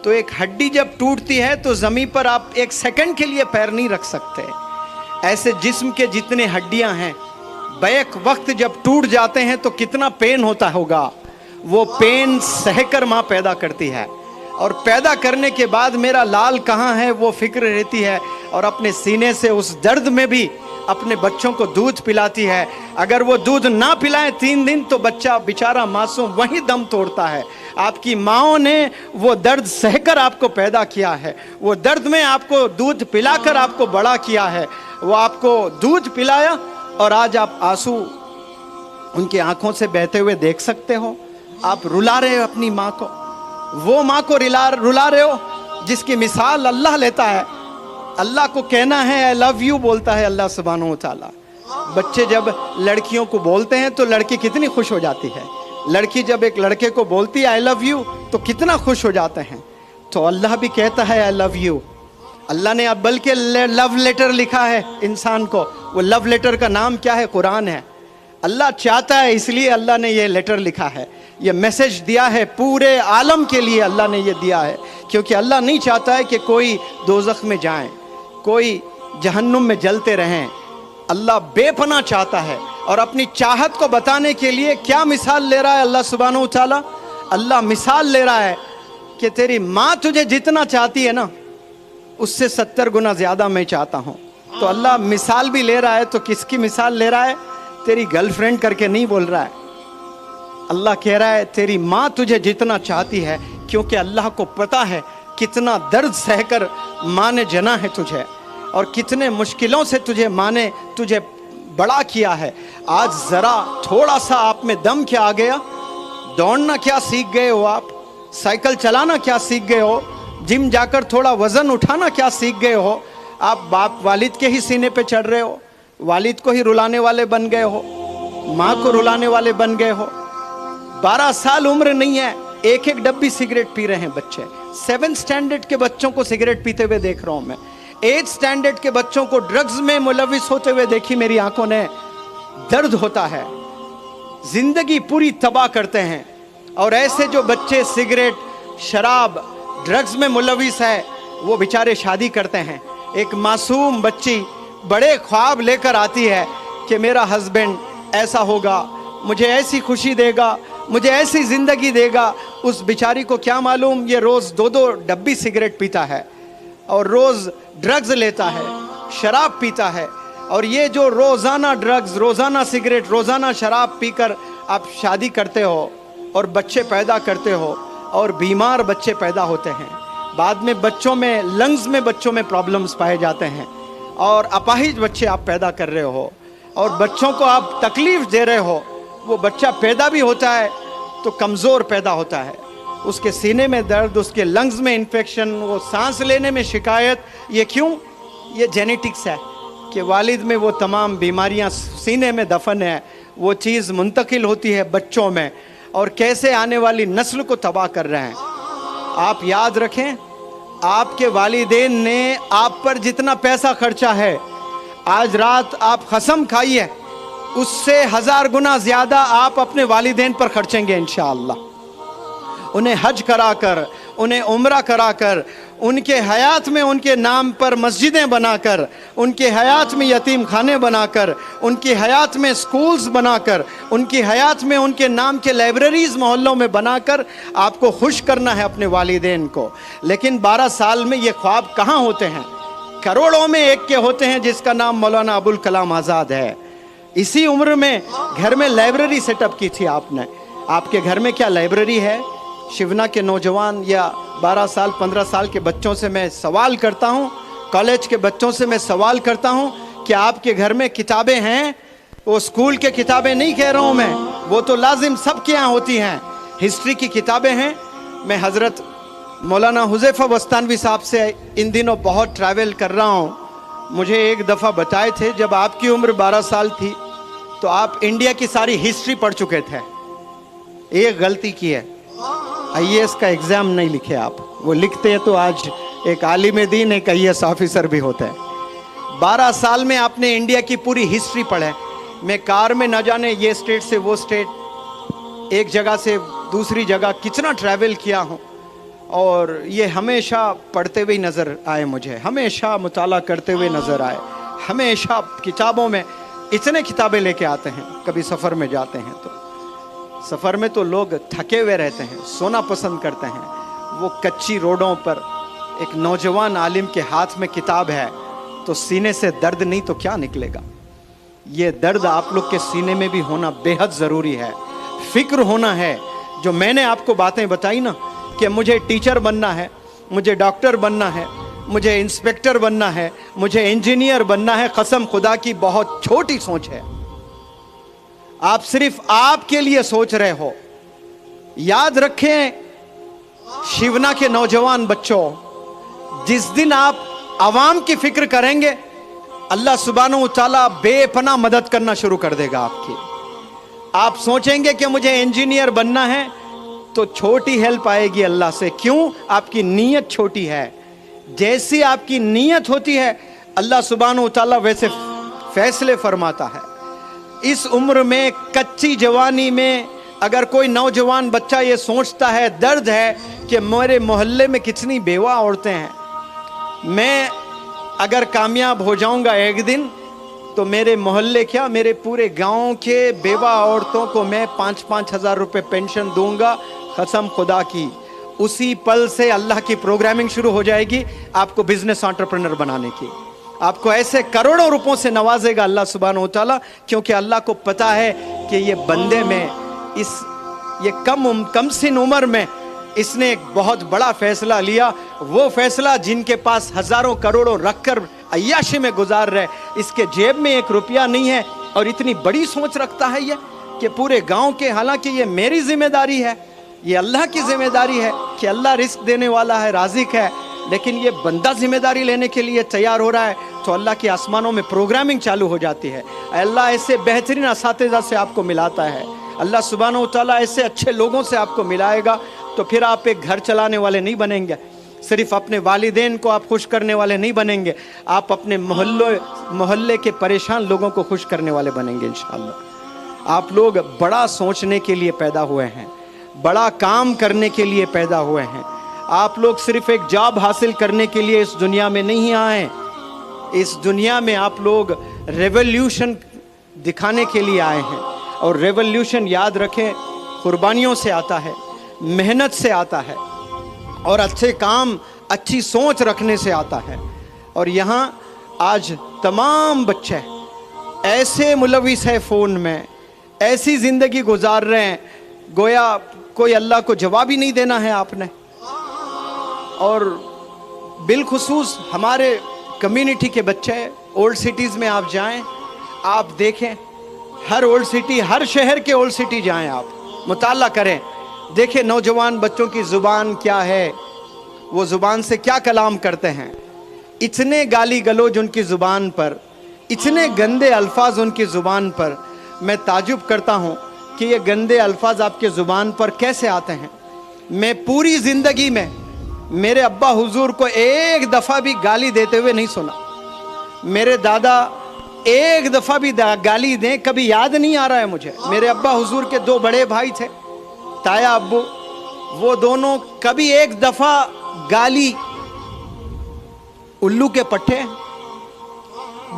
तो एक हड्डी जब टूटती है तो ज़मीन पर आप 1 सेकंड के लिए पैर नहीं रख सकते। ऐसे जिस्म के जितने हड्डियां हैं बैक वक्त जब टूट जाते हैं तो कितना पेन होता होगा। वो पेन सहकर माँ पैदा करती है और पैदा करने के बाद मेरा लाल कहाँ है वो फिक्र रहती है, और अपने सीने से उस दर्द में भी अपने बच्चों को दूध पिलाती है। अगर वो दूध ना पिलाएं 3 दिन तो बच्चा बेचारा मासूम वहीं दम तोड़ता है। आपकी माँओं ने वो दर्द सहकर आपको पैदा किया है, वो दर्द में आपको दूध पिलाकर आपको बड़ा किया है। वो आपको दूध पिलाया और आज आप आंसू उनकी आंखों से बहते हुए देख सकते हो। आप रुला रहे हो अपनी माँ को, वो माँ को रुला रहे हो जिसकी मिसाल अल्लाह लेता है। अल्लाह को कहना है आई लव यू बोलता है अल्लाह सुब्हानहू व तआला। बच्चे जब लड़कियों को बोलते हैं तो लड़की कितनी खुश हो जाती है। लड़की जब एक लड़के को बोलती है आई लव यू तो कितना खुश हो जाते हैं। तो अल्लाह भी कहता है आई लव यू। अल्लाह ने अब बल्कि लव लेटर लिखा है इंसान को। वो लव लेटर का नाम क्या है? कुरान है। अल्लाह चाहता है, इसलिए अल्लाह ने ये लेटर लिखा है, ये मैसेज दिया है, पूरे आलम के लिए अल्लाह ने ये दिया है, क्योंकि अल्लाह नहीं चाहता है कि कोई दोज़ख में जाएं, कोई जहन्नुम में जलते रहें। अल्लाह बेपनाह चाहता है, और अपनी चाहत को बताने के लिए क्या मिसाल ले रहा है अल्लाह सुब्हानहू तआला? अल्लाह मिसाल ले रहा है कि तेरी माँ तुझे जितना चाहती है ना, उससे 70 गुना ज़्यादा मैं चाहता हूँ। तो अल्लाह मिसाल भी ले रहा है, तो किसकी मिसाल ले रहा है? तेरी गर्लफ्रेंड करके नहीं बोल रहा है। अल्लाह कह रहा है तेरी माँ तुझे जितना चाहती है, क्योंकि अल्लाह को पता है कितना दर्द सहकर माँ ने जना है तुझे, और कितने मुश्किलों से तुझे माँ ने तुझे बड़ा किया है। आज ज़रा थोड़ा सा आप में दम क्या आ गया? दौड़ना क्या सीख गए हो आप? साइकिल चलाना क्या सीख गए हो? जिम जाकर थोड़ा वज़न उठाना क्या सीख गए हो? आप बाप वालिद के ही सीने पे चढ़ रहे हो, वालिद को ही रुलाने वाले बन गए हो, माँ को रुलाने वाले बन गए हो। 12 साल उम्र नहीं है, एक एक डब्बी सिगरेट पी रहे हैं बच्चे। 7th स्टैंडर्ड के बच्चों को सिगरेट पीते हुए देख रहा हूँ मैं। 8th स्टैंडर्ड के बच्चों को ड्रग्स में मुलविस होते हुए देखी मेरी आंखों ने। दर्द होता है, जिंदगी पूरी तबाह करते हैं। और ऐसे जो बच्चे सिगरेट, शराब, ड्रग्स में मुलविस है, वो बेचारे शादी करते हैं। एक मासूम बच्ची बड़े ख्वाब लेकर आती है कि मेरा हस्बैंड ऐसा होगा, मुझे ऐसी खुशी देगा, मुझे ऐसी ज़िंदगी देगा। उस बेचारी को क्या मालूम ये रोज़ 2-2 डब्बी सिगरेट पीता है, और रोज़ ड्रग्स लेता है, शराब पीता है। और ये जो रोज़ाना ड्रग्स, रोज़ाना सिगरेट, रोज़ाना शराब पीकर आप शादी करते हो और बच्चे पैदा करते हो, और बीमार बच्चे पैदा होते हैं। बाद में बच्चों में, लंग्स में बच्चों में प्रॉब्लम्स पाए जाते हैं, और अपाहिज बच्चे आप पैदा कर रहे हो, और बच्चों को आप तकलीफ़ दे रहे हो। वो बच्चा पैदा भी होता है तो कमज़ोर पैदा होता है, उसके सीने में दर्द, उसके लंग्स में इन्फेक्शन, वो सांस लेने में शिकायत। ये क्यों? ये जेनेटिक्स है कि वालिद में वो तमाम बीमारियां सीने में दफन है, वो चीज़ मुंतकिल होती है बच्चों में, और कैसे आने वाली नस्ल को तबाह कर रहे हैं। आप याद रखें, आपके वालिदैन ने आप पर जितना पैसा खर्चा है, आज रात आप कसम खाइए, उससे 1000 गुना ज़्यादा आप अपने वालिदैन पर खर्चेंगे इंशाअल्लाह। उन्हें हज कराकर, उन्हें उम्रा कराकर, उनके हयात में उनके नाम पर मस्जिदें बनाकर, उनके हयात में यतीम खाने बनाकर, उनकी हयात में स्कूल्स बनाकर, उनकी हयात में उनके नाम के लाइब्रेरीज़ मोहल्लों में बनाकर आपको खुश करना है अपने वालिदैन को। लेकिन 12 साल में ये ख्वाब कहाँ होते हैं? करोड़ों में एक के होते हैं, जिसका नाम मौलाना अबुल कलाम आज़ाद है। इसी उम्र में घर में लाइब्रेरी सेटअप की थी आपने। आपके घर में क्या लाइब्रेरी है? शिवना के नौजवान या 12 साल 15 साल के बच्चों से मैं सवाल करता हूँ, कॉलेज के बच्चों से मैं सवाल करता हूँ कि आपके घर में किताबें हैं? वो स्कूल के किताबें नहीं कह रहा हूँ मैं, वो तो लाजिम सबके यहाँ होती हैं। हिस्ट्री की किताबें हैं। मैं हज़रत मौलाना हुज़ैफ़ा बस्तानवी साहब से इन दिनों बहुत ट्रैवल कर रहा हूँ। मुझे एक दफ़ा बताए थे, जब आपकी उम्र 12 साल थी तो आप इंडिया की सारी हिस्ट्री पढ़ चुके थे। एक गलती की है, IAS का एग्ज़ाम नहीं लिखे आप। वो लिखते हैं तो आज एक आलिम दीन, एक IAS ऑफिसर भी होते हैं। 12 साल में आपने इंडिया की पूरी हिस्ट्री पढ़े। मैं कार में न जाने ये स्टेट से वो स्टेट, एक जगह से दूसरी जगह कितना ट्रैवल किया हूँ, और ये हमेशा पढ़ते हुए नज़र आए मुझे, हमेशा मुताला करते हुए नज़र आए, हमेशा किताबों में इतने किताबें लेके आते हैं। कभी सफ़र में जाते हैं तो सफ़र में तो लोग थके हुए रहते हैं, सोना पसंद करते हैं। वो कच्ची रोडों पर एक नौजवान आलिम के हाथ में किताब है तो सीने से दर्द नहीं तो क्या निकलेगा? ये दर्द आप लोग के सीने में भी होना बेहद ज़रूरी है। फ़िक्र होना है। जो मैंने आपको बातें बताई ना कि मुझे टीचर बनना है, मुझे डॉक्टर बनना है, मुझे इंस्पेक्टर बनना है, मुझे इंजीनियर बनना है, कसम खुदा की बहुत छोटी सोच है। आप सिर्फ आपके लिए सोच रहे हो। याद रखें शिवना के नौजवान बच्चों, जिस दिन आप आवाम की फिक्र करेंगे, अल्लाह सुब्हानहू तआला बेपनाह मदद करना शुरू कर देगा आपकी। आप सोचेंगे कि मुझे इंजीनियर बनना है तो छोटी हेल्प आएगी अल्लाह से। क्यों? आपकी नीयत छोटी है। जैसी आपकी नीयत होती है, अल्लाह सुब्हानहू तआला वैसे फैसले फरमाता है। इस उम्र में, कच्ची जवानी में अगर कोई नौजवान बच्चा ये सोचता है, दर्द है कि मेरे मोहल्ले में कितनी बेवा औरतें हैं, मैं अगर कामयाब हो जाऊंगा एक दिन तो मेरे मोहल्ले क्या, मेरे पूरे गांव के बेवा औरतों को मैं 5-5 हज़ार रुपये पेंशन दूंगा, कसम खुदा की। उसी पल से अल्लाह की प्रोग्रामिंग शुरू हो जाएगी आपको बिजनेस एंटरप्रेन्योर बनाने की। आपको ऐसे करोड़ों रुपयों से नवाजेगा अल्लाह सुब्हानहू व तआला, क्योंकि अल्लाह को पता है कि ये बंदे में ये कम सिन उम्र में इसने एक बहुत बड़ा फैसला लिया, वो फैसला जिनके पास हजारों करोड़ों रखकर अय्याशी में गुजार रहे, इसके जेब में 1 रुपया नहीं है और इतनी बड़ी सोच रखता है ये कि पूरे गांव के, हालांकि ये मेरी जिम्मेदारी है, ये अल्लाह की जिम्मेदारी है कि अल्लाह रिस्क देने वाला है, राज़िक है, लेकिन ये बंदा जिम्मेदारी लेने के लिए तैयार हो रहा है तो अल्लाह के आसमानों में प्रोग्रामिंग चालू हो जाती है। अल्लाह ऐसे बेहतरीन असातिज़ा से आपको मिलाता है, अल्लाह सुब्हानहू व तआला ऐसे अच्छे लोगों से आपको मिलाएगा, तो फिर आप एक घर चलाने वाले नहीं बनेंगे, सिर्फ अपने वालिदैन को आप खुश करने वाले नहीं बनेंगे, आप अपने मोहल्ले के परेशान लोगों को खुश करने वाले बनेंगे इंशाअल्लाह। आप लोग बड़ा सोचने के लिए पैदा हुए हैं, बड़ा काम करने के लिए पैदा हुए हैं। आप लोग सिर्फ एक जॉब हासिल करने के लिए इस दुनिया में नहीं आए, इस दुनिया में आप लोग रेवोल्यूशन दिखाने के लिए आए हैं। और रेवोल्यूशन याद रखें, कुर्बानियों से आता है, मेहनत से आता है और अच्छे काम, अच्छी सोच रखने से आता है। और यहाँ आज तमाम बच्चे ऐसे मुलविस है फ़ोन में, ऐसी ज़िंदगी गुजार रहे हैं गोया कोई अल्लाह को जवाब ही नहीं देना है आपने। और बिलखुसूस हमारे कम्युनिटी के बच्चे, ओल्ड सिटीज़ में आप जाएं, आप देखें, हर ओल्ड सिटी, हर शहर के ओल्ड सिटी जाएं, आप मुताला करें, देखें नौजवान बच्चों की ज़ुबान क्या है, वो ज़ुबान से क्या कलाम करते हैं। इतने गाली गलोज उनकी ज़ुबान पर, इतने गंदे अल्फाज उनकी ज़ुबान पर, मैं ताजुब करता हूँ कि ये गंदे अल्फाज आपके ज़ुबान पर कैसे आते हैं। मैं पूरी ज़िंदगी में मेरे अब्बा हुजूर को एक दफ़ा भी गाली देते हुए नहीं सुना, मेरे दादा एक दफ़ा भी गाली दें कभी याद नहीं आ रहा है मुझे। मेरे अब्बा हुजूर के 2 बड़े भाई थे, ताया अब्बू, वो दोनों कभी एक दफ़ा गाली, उल्लू के पट्टे,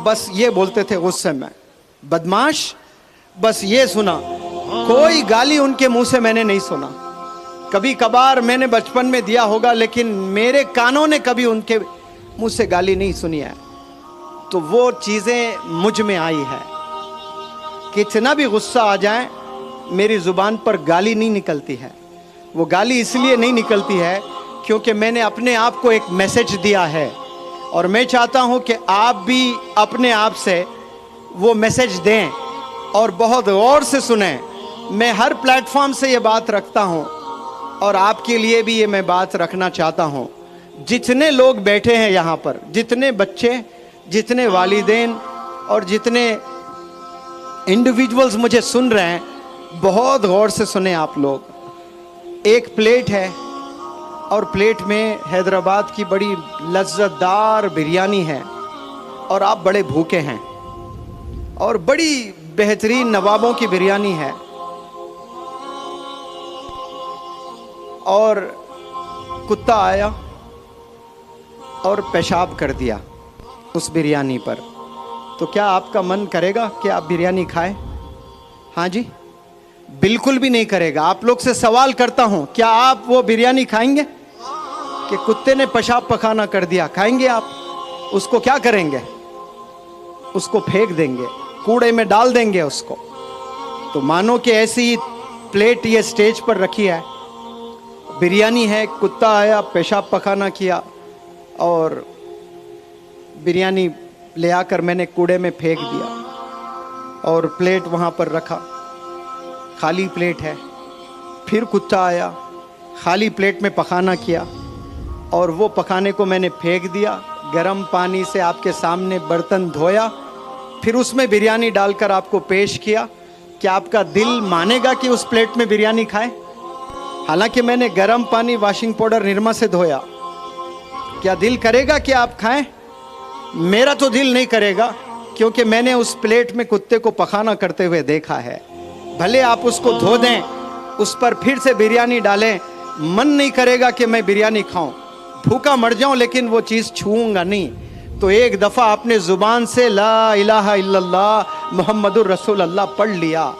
बस ये बोलते थे गुस्से में, बदमाश, बस ये सुना, कोई गाली उनके मुंह से मैंने नहीं सुना। कभी कभार मैंने बचपन में दिया होगा, लेकिन मेरे कानों ने कभी उनके मुंह से गाली नहीं सुनी है। तो वो चीज़ें मुझ में आई है, कितना भी गुस्सा आ जाए मेरी ज़ुबान पर गाली नहीं निकलती है। वो गाली इसलिए नहीं निकलती है क्योंकि मैंने अपने आप को एक मैसेज दिया है, और मैं चाहता हूँ कि आप भी अपने आप से वो मैसेज दें और बहुत गौर से सुनें। मैं हर प्लेटफॉर्म से ये बात रखता हूँ और आपके लिए भी ये मैं बात रखना चाहता हूँ। जितने लोग बैठे हैं यहाँ पर, जितने बच्चे, जितने वालिदैन और जितने इंडिविजुअल्स मुझे सुन रहे हैं, बहुत गौर से सुने आप लोग। एक प्लेट है और प्लेट में हैदराबाद की बड़ी लज्जतदार बिरयानी है और आप बड़े भूखे हैं, और बड़ी बेहतरीन नवाबों की बिरयानी है, और कुत्ता आया और पेशाब कर दिया उस बिरयानी पर, तो क्या आपका मन करेगा कि आप बिरयानी खाएं? हाँ जी, बिल्कुल भी नहीं करेगा। आप लोग से सवाल करता हूं, क्या आप वो बिरयानी खाएंगे कि कुत्ते ने पेशाब पखाना कर दिया? खाएंगे आप? उसको क्या करेंगे? उसको फेंक देंगे, कूड़े में डाल देंगे उसको। तो मानो कि ऐसी प्लेट ये स्टेज पर रखी है, बिरयानी है, कुत्ता आया, पेशाब पखाना किया और बिरयानी ले आकर मैंने कूड़े में फेंक दिया और प्लेट वहाँ पर रखा, खाली प्लेट है। फिर कुत्ता आया, खाली प्लेट में पखाना किया और वो पखाने को मैंने फेंक दिया। गर्म पानी से आपके सामने बर्तन धोया, फिर उसमें बिरयानी डालकर आपको पेश किया। क्या आपका दिल मानेगा कि उस प्लेट में बिरयानी खाए? हालांकि मैंने गर्म पानी, वॉशिंग पाउडर, निरमा से धोया। क्या दिल करेगा कि आप खाएं? मेरा तो दिल नहीं करेगा, क्योंकि मैंने उस प्लेट में कुत्ते को पखाना करते हुए देखा है। भले आप उसको धो दें, उस पर फिर से बिरयानी डालें, मन नहीं करेगा कि मैं बिरयानी खाऊं, भूखा मर जाऊं, लेकिन वो चीज़ छूऊंगा नहीं। तो एक दफ़ा आपने ज़ुबान से ला इलाहा इल्लल्लाह मुहम्मदुर रसूलुल्लाह पढ़ लिया,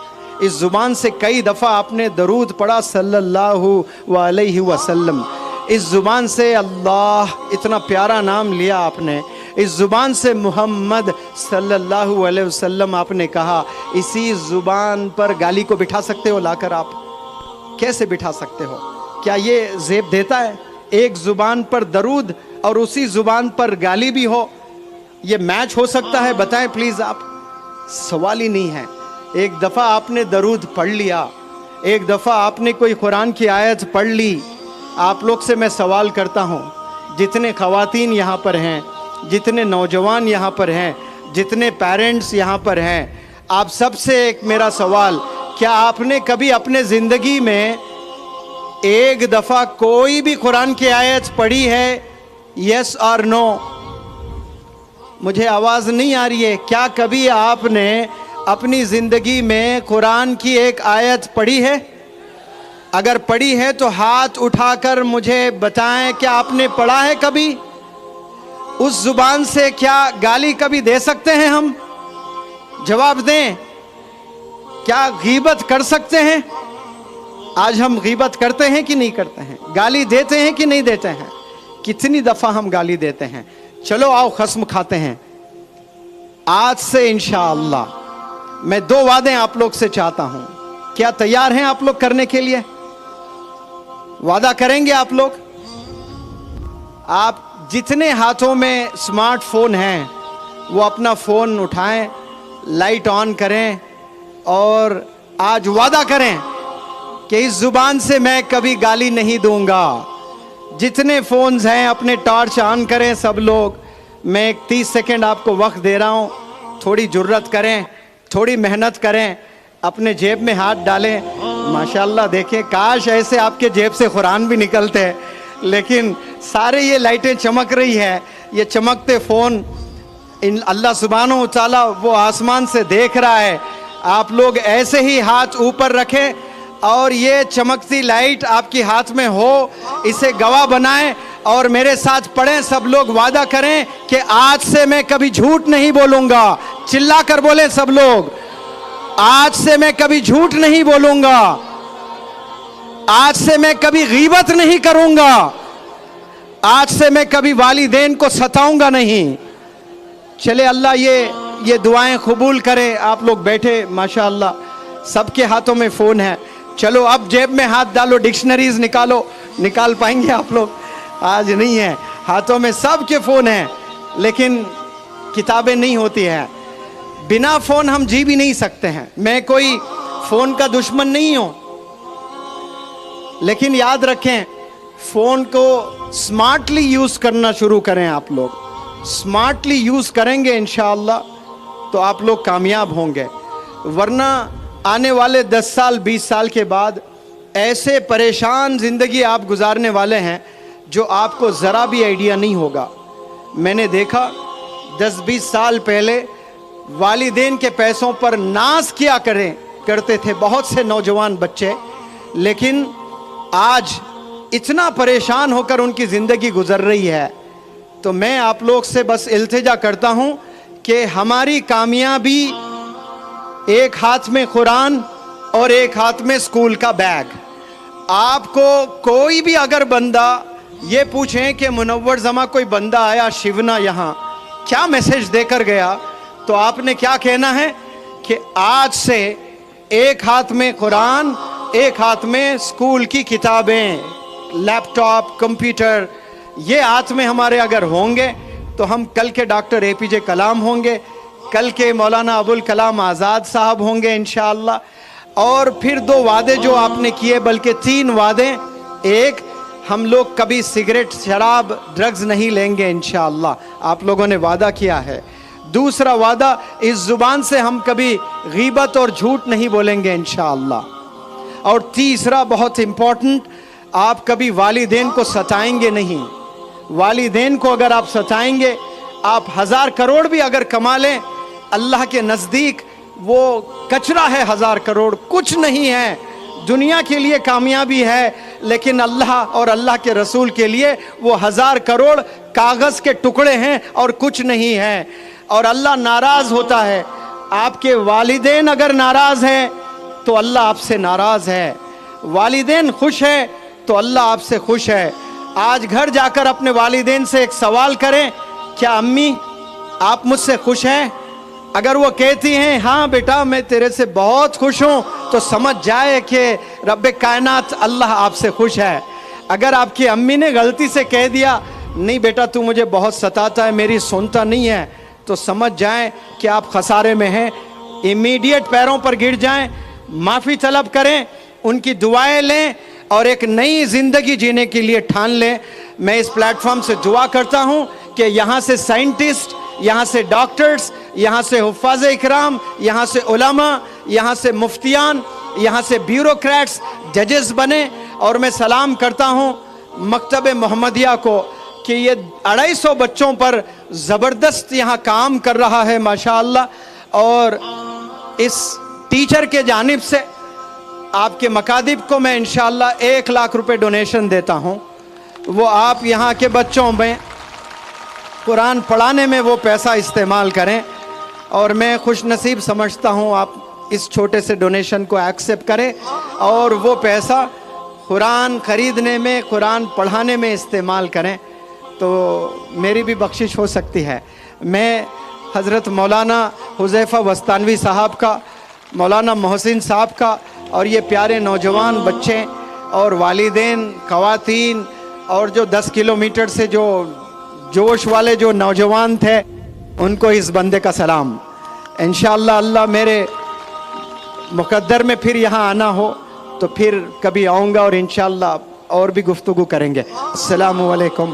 इस ज़ुबान से कई दफ़ा आपने दरूद पढ़ा सल्लल्लाहु अलैहि वसल्लम, इस ज़ुबान से अल्लाह इतना प्यारा नाम लिया आपने, इस ज़ुबान से मोहम्मद सल्लल्लाहु अलैहि वसल्लम आपने कहा, इसी ज़ुबान पर गाली को बिठा सकते हो लाकर? आप कैसे बिठा सकते हो? क्या ये ज़ेब देता है? एक ज़ुबान पर दरूद और उसी ज़ुबान पर गाली भी हो, ये मैच हो सकता है? बताएं प्लीज़ आप। सवाल ही नहीं है। एक दफ़ा आपने दरूद पढ़ लिया, एक दफ़ा आपने कोई कुरान की आयत पढ़ ली। आप लोग से मैं सवाल करता हूँ, जितने ख़वातीन यहाँ पर हैं, जितने नौजवान यहाँ पर हैं, जितने पेरेंट्स यहाँ पर हैं, आप सबसे एक मेरा सवाल, क्या आपने कभी अपने ज़िंदगी में एक दफ़ा कोई भी कुरान की आयत पढ़ी है? यस और नो? मुझे आवाज़ नहीं आ रही है। क्या कभी आपने अपनी ज़िंदगी में कुरान की एक आयत पढ़ी है? अगर पढ़ी है तो हाथ उठाकर मुझे बताएं, क्या आपने पढ़ा है कभी? उस ज़ुबान से क्या गाली कभी दे सकते हैं हम? जवाब दें। क्या गीबत कर सकते हैं? आज हम गीबत करते हैं कि नहीं करते हैं? गाली देते हैं कि नहीं देते हैं? कितनी दफ़ा हम गाली देते हैं? चलो आओ खस्म खाते हैं। आज से इंशाअल्लाह मैं 2 वादे आप लोग से चाहता हूं। क्या तैयार हैं आप लोग करने के लिए? वादा करेंगे आप लोग? आप जितने हाथों में स्मार्टफोन हैं वो अपना फ़ोन उठाएं, लाइट ऑन करें और आज वादा करें कि इस ज़ुबान से मैं कभी गाली नहीं दूंगा। जितने फ़ोन्स हैं अपने टॉर्च ऑन करें सब लोग। मैं एक 30 सेकंड आपको वक्त दे रहा हूं, थोड़ी जुर्रत करें, थोड़ी मेहनत करें, अपने जेब में हाथ डालें। माशाल्लाह देखें, काश ऐसे आपके जेब से कुरान भी निकलते हैं, लेकिन सारे ये लाइटें चमक रही है, ये चमकते फ़ोन इन अल्लाह सुब्हानहू व तआला वो आसमान से देख रहा है। आप लोग ऐसे ही हाथ ऊपर रखें और ये चमकती लाइट आपके हाथ में हो, इसे गवाह बनाएं और मेरे साथ पढ़ें। सब लोग वादा करें कि आज से मैं कभी झूठ नहीं बोलूंगा। चिल्ला कर बोले सब लोग, आज से मैं कभी झूठ नहीं बोलूंगा, आज से मैं कभी गीबत नहीं करूंगा, आज से मैं कभी वालिदैन को सताऊंगा नहीं। चले अल्लाह ये दुआएं कबूल करे। आप लोग बैठे माशाअल्लाह, सबके हाथों में फ़ोन है। चलो अब जेब में हाथ डालो, डिक्शनरीज निकालो। निकाल पाएंगे आप लोग? आज नहीं है, हाथों में सबके फ़ोन हैं, लेकिन किताबें नहीं होती हैं। बिना फ़ोन हम जी भी नहीं सकते हैं। मैं कोई फ़ोन का दुश्मन नहीं हूँ, लेकिन याद रखें, फ़ोन को स्मार्टली यूज़ करना शुरू करें। आप लोग स्मार्टली यूज़ करेंगे इंशाअल्लाह तो आप लोग कामयाब होंगे। वरना आने वाले 10 साल 20 साल के बाद ऐसे परेशान ज़िंदगी आप गुजारने वाले हैं जो आपको ज़रा भी आइडिया नहीं होगा। मैंने देखा 10-20 साल पहले वालिदैन के पैसों पर नाज किया करते थे बहुत से नौजवान बच्चे, लेकिन आज इतना परेशान होकर उनकी ज़िंदगी गुजर रही है। तो मैं आप लोग से बस इल्तिजा करता हूँ कि हमारी कामयाबी एक हाथ में कुरान और एक हाथ में स्कूल का बैग। आपको कोई भी अगर बंदा ये पूछें कि मुनव्वर जमा कोई बंदा आया शिवना यहाँ, क्या मैसेज देकर गया, तो आपने क्या कहना है कि आज से एक हाथ में कुरान, एक हाथ में स्कूल की किताबें, लैपटॉप, कंप्यूटर, ये हाथ में हमारे अगर होंगे तो हम कल के डॉक्टर APJ कलाम होंगे, कल के मौलाना अबुल कलाम आज़ाद साहब होंगे इंशाअल्लाह। और फिर 2 वादे जो आपने किए, बल्कि 3 वादे। एक, हम लोग कभी सिगरेट, शराब, ड्रग्स नहीं लेंगे इंशाअल्लाह, आप लोगों ने वादा किया है। दूसरा वादा, इस ज़ुबान से हम कभी गीबत और झूठ नहीं बोलेंगे इंशाअल्लाह। और तीसरा बहुत इम्पोर्टेंट, आप कभी वालिदैन को सताएंगे नहीं। वालिदैन को अगर आप सताएंगे, आप 1000 करोड़ भी अगर कमा लें, اللہ کے نزدیک وہ کچرا ہے 1000 کروڑ، کچھ نہیں ہے. دنیا کے لیے کامیابی ہے لیکن اللہ اور اللہ کے رسول کے لیے وہ 1000 کروڑ کاغذ کے ٹکڑے ہیں اور کچھ نہیں ہے. اور اللہ ناراض ہوتا ہے. آپ کے والدین اگر ناراض ہیں تو اللہ آپ سے ناراض ہے. والدین خوش ہے تو اللہ آپ سے خوش ہے. آج گھر جا کر اپنے والدین سے ایک سوال کریں، کیا امی آپ مجھ سے خوش ہیں؟ اگر وہ کہتی ہیں ہاں بیٹا میں تیرے سے بہت خوش ہوں، تو سمجھ جائے کہ رب کائنات اللہ آپ سے خوش ہے. اگر آپ کی امی نے غلطی سے کہہ دیا نہیں بیٹا تو مجھے بہت ستاتا ہے، میری سنتا نہیں ہے، تو سمجھ جائیں کہ آپ خسارے میں ہیں. امیڈیٹ پیروں پر گر جائیں، معافی طلب کریں، ان کی دعائیں لیں اور ایک نئی زندگی جینے کے لیے ٹھان لیں. میں اس پلیٹ فارم سے دعا کرتا ہوں کہ یہاں سے سائنٹسٹ، یہاں سے ڈاکٹرز، یہاں سے حفاظ اکرام، یہاں سے علماء، یہاں سے مفتیان، یہاں سے بیوروکریٹس، ججز بنے. اور میں سلام کرتا ہوں مکتب محمدیہ کو کہ یہ 250 بچوں پر زبردست یہاں کام کر رہا ہے ماشاءاللہ. اور اس ٹیچر کے جانب سے آپ کے مکاتب کو میں انشاءاللہ 1 لاکھ روپے ڈونیشن دیتا ہوں. وہ آپ یہاں کے بچوں میں قرآن پڑھانے میں وہ پیسہ استعمال کریں. اور میں خوش نصیب سمجھتا ہوں آپ اس چھوٹے سے ڈونیشن کو ایکسیپٹ کریں اور وہ پیسہ قرآن خریدنے میں، قرآن پڑھانے میں استعمال کریں تو میری بھی بخشش ہو سکتی ہے. میں حضرت مولانا حذیفہ وستانوی صاحب کا، مولانا محسن صاحب کا اور یہ پیارے نوجوان بچے اور والدین، خواتین اور جو 10 کلومیٹر سے جو جوش والے جو نوجوان تھے ان کو اس بندے کا سلام. انشاءاللہ اللہ میرے مقدر میں پھر یہاں آنا ہو تو پھر کبھی آؤں گا اور انشاءاللہ اور بھی گفتگو کریں گے. السلام علیکم.